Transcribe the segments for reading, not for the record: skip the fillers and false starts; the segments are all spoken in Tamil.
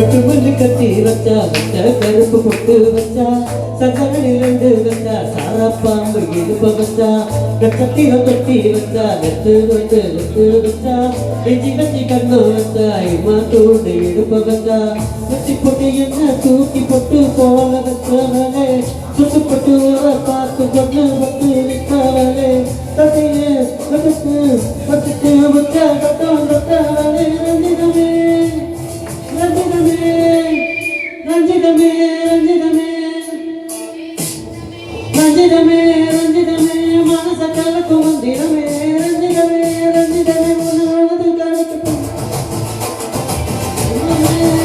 கட்டுமல்லி கட்டி வச்சா வச்ச கருப்பு பொட்டு வச்சா சக்கரனில் 2 வச்சா சாரா பாம்பு இடுப்ப வச்சா கட்டத்தில தொட்டி வச்சா வெட்டு வெட்டு வெட்டு வச்சா வெச்சி வெச்சி கண்ணு வச்சா இம்மா தூண்டு இடுப்ப வச்சா வெச்சி பொட்டு என்ன தூக்கி பொட்டு போல வச்சவளே சுட்டு பொட்டு பார்த்து பொட்டு பொட்டு விட்டவளே தட்டையே வச்சுட்டு வச்சுட்டு வச்சா கட்டம் கட்டவளே ரஞ்சிதமே ரஞ்சிதமே ரஞ்சிதமே ரஞ்சிதமே ரஞ்சிதமே ரஞ்சிதமே மனச கலக்கு மந்திரமே ரஞ்சிதமே ரஞ்சிதமே உனது கலக்கு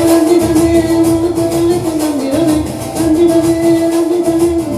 ரஞ்சிதமே உனது கலக்கு மந்திரமே ரஞ்சிதமே ரஞ்சிதமே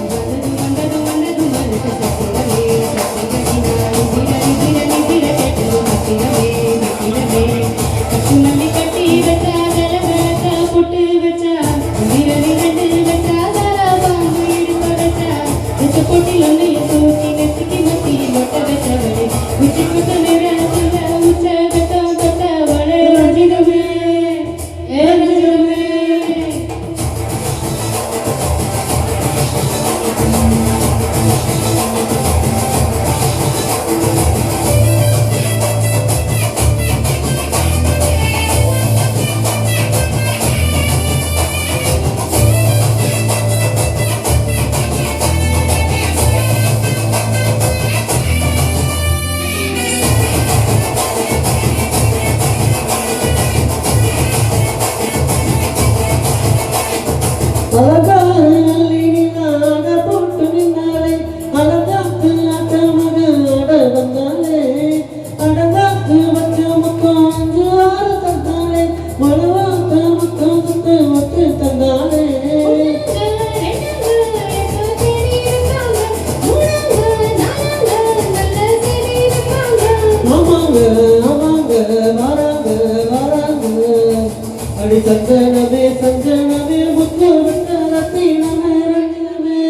சஞ்சனமே சஞ்சனமே முத்து விட்ட ரத்தினமே ரஞ்சிதமே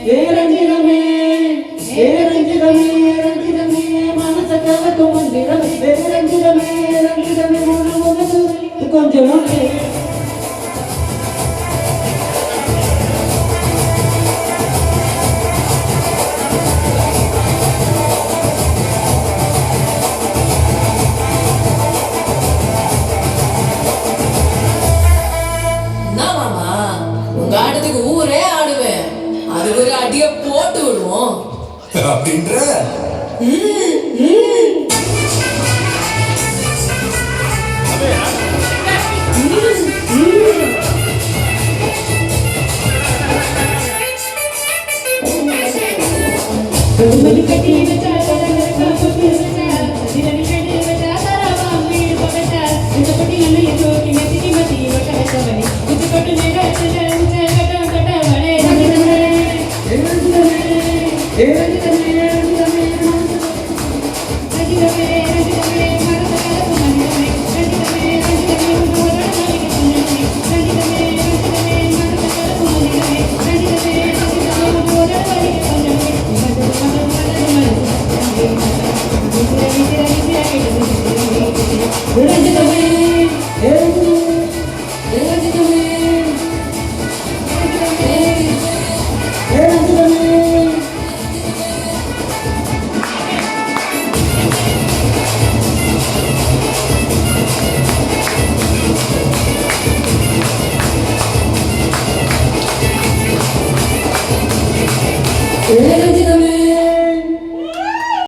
ஏ ரஞ்சிதமே ஏ ரஞ்சிதமே ரஞ்சிதமே மனச கலக்கு மந்திரமே ஏ ரஞ்சிதமே ரஞ்சிதமே உனது கொஞ்சம் ஊரே ஆடுவேன் அது ஒரு அடிய போட்டு விடுவோம் அப்படின்ற Rangita